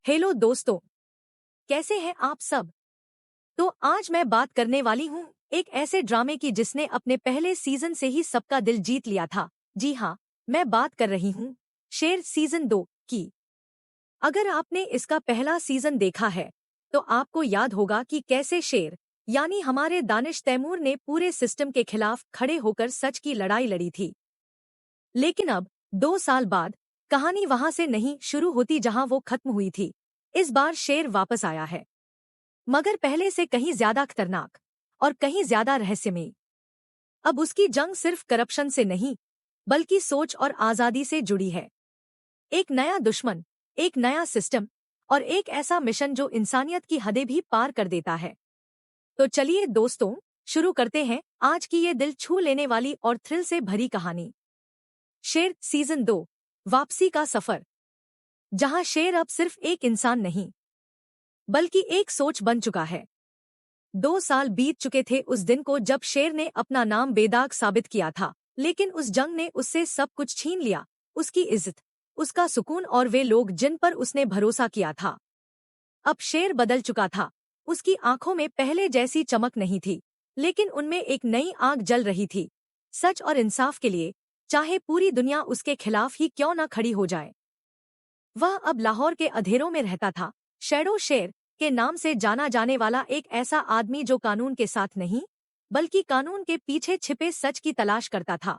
Hello दोस्तों, कैसे हैं आप सब। तो आज मैं बात करने वाली हूँ एक ऐसे ड्रामे की जिसने अपने पहले सीजन से ही सबका दिल जीत लिया था। जी हाँ, मैं बात कर रही हूँ शेर सीजन 2 की। अगर आपने इसका पहला सीजन देखा है तो आपको याद होगा कि कैसे शेर यानी हमारे दानिश तैमूर ने पूरे सिस्टम के खिलाफ खड़े होकर सच की लड़ाई लड़ी थी। लेकिन अब 2 साल बाद कहानी वहां से नहीं शुरू होती जहां वो खत्म हुई थी। इस बार शेर वापस आया है, मगर पहले से कहीं ज्यादा खतरनाक और कहीं ज्यादा रहस्यमयी। अब उसकी जंग सिर्फ करप्शन से नहीं बल्कि सोच और आजादी से जुड़ी है। एक नया दुश्मन, एक नया सिस्टम और एक ऐसा मिशन जो इंसानियत की हदें भी पार कर देता है। तो चलिए दोस्तों, शुरू करते हैं आज की ये दिल छू लेने वाली और थ्रिल से भरी कहानी। शेर सीजन 2, वापसी का सफर। जहां शेर अब सिर्फ एक इंसान नहीं बल्कि एक सोच बन चुका है। 2 साल बीत चुके थे उस दिन को जब शेर ने अपना नाम बेदाग साबित किया था, लेकिन उस जंग ने उससे सब कुछ छीन लिया। उसकी इज्जत, उसका सुकून और वे लोग जिन पर उसने भरोसा किया था। अब शेर बदल चुका था। उसकी आंखों में पहले जैसी चमक नहीं थी, लेकिन उनमें एक नई आग जल रही थी, सच और इंसाफ के लिए, चाहे पूरी दुनिया उसके खिलाफ ही क्यों न खड़ी हो जाए। वह अब लाहौर के अंधेरों में रहता था, शैडो शेर के नाम से जाना जाने वाला एक ऐसा आदमी जो कानून के साथ नहीं बल्कि कानून के पीछे छिपे सच की तलाश करता था।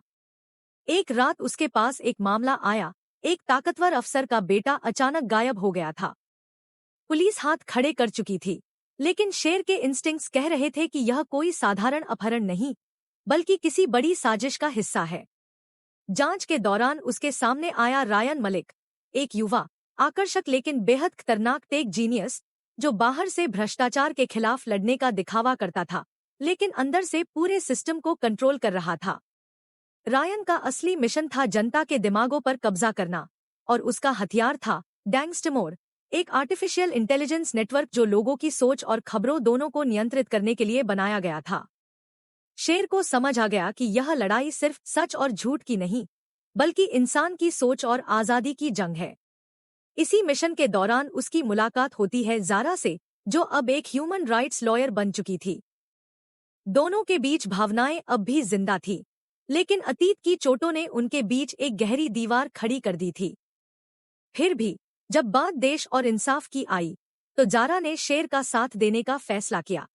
एक रात उसके पास एक मामला आया। एक ताकतवर अफसर का बेटा अचानक गायब हो गया था। पुलिस हाथ खड़े कर चुकी थी, लेकिन शेर के इंस्टिंक्ट्स कह रहे थे कि यह कोई साधारण अपहरण नहीं बल्कि किसी बड़ी साजिश का हिस्सा है। जांच के दौरान उसके सामने आया रायन मलिक, एक युवा, आकर्षक लेकिन बेहद खतरनाक टेक जीनियस, जो बाहर से भ्रष्टाचार के खिलाफ लड़ने का दिखावा करता था, लेकिन अंदर से पूरे सिस्टम को कंट्रोल कर रहा था। रायन का असली मिशन था जनता के दिमागों पर कब्जा करना, और उसका हथियार था डैंगस्टमोर, एक आर्टिफिशियल इंटेलिजेंस नेटवर्क जो लोगों की सोच और खबरों दोनों को नियंत्रित करने के लिए बनाया गया था। शेर को समझ आ गया कि यह लड़ाई सिर्फ सच और झूठ की नहीं बल्कि इंसान की सोच और आजादी की जंग है। इसी मिशन के दौरान उसकी मुलाकात होती है ज़ारा से, जो अब एक ह्यूमन राइट्स लॉयर बन चुकी थी। दोनों के बीच भावनाएं अब भी जिंदा थी, लेकिन अतीत की चोटों ने उनके बीच एक गहरी दीवार खड़ी कर दी थी। फिर भी जब बात देश और इंसाफ की आई तो ज़ारा ने शेर का साथ देने का फैसला किया।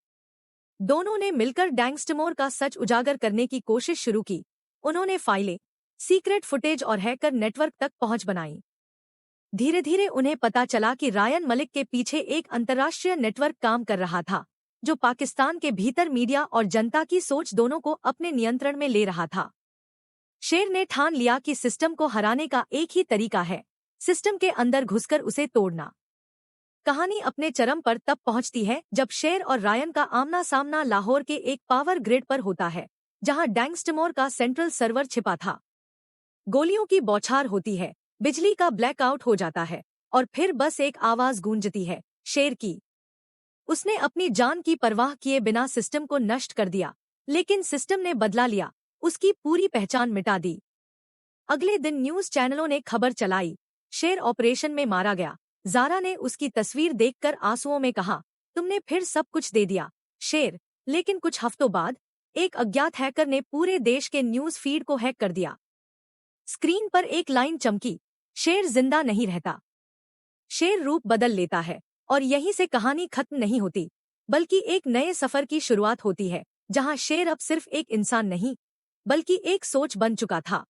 दोनों ने मिलकर डैंगस्टमोर का सच उजागर करने की कोशिश शुरू की। उन्होंने फाइलें, सीक्रेट फुटेज और हैकर नेटवर्क तक पहुंच बनाई। धीरे धीरे उन्हें पता चला कि रायन मलिक के पीछे एक अंतर्राष्ट्रीय नेटवर्क काम कर रहा था, जो पाकिस्तान के भीतर मीडिया और जनता की सोच दोनों को अपने नियंत्रण में ले रहा था। शेर ने ठान लिया कि सिस्टम को हराने का एक ही तरीका है, सिस्टम के अंदर घुसकर उसे तोड़ना। कहानी अपने चरम पर तब पहुंचती है जब शेर और रायन का आमना सामना लाहौर के एक पावर ग्रिड पर होता है, जहां डैंगस्टमोर का सेंट्रल सर्वर छिपा था। गोलियों की बौछार होती है, बिजली का ब्लैकआउट हो जाता है, और फिर बस एक आवाज गूंजती है, शेर की। उसने अपनी जान की परवाह किए बिना सिस्टम को नष्ट कर दिया, लेकिन सिस्टम ने बदला लिया, उसकी पूरी पहचान मिटा दी। अगले दिन न्यूज चैनलों ने खबर चलाई, शेर ऑपरेशन में मारा गया। ज़ारा ने उसकी तस्वीर देखकर आंसुओं में कहा, तुमने फिर सब कुछ दे दिया, शेर। लेकिन कुछ हफ्तों बाद एक अज्ञात हैकर ने पूरे देश के न्यूज फीड को हैक कर दिया। स्क्रीन पर एक लाइन चमकी, शेर जिंदा नहीं रहता। शेर रूप बदल लेता है, और यहीं से कहानी खत्म नहीं होती बल्कि एक नए सफर की शुरुआत होती है, जहां शेर अब सिर्फ एक इंसान नहीं बल्कि एक सोच बन चुका था।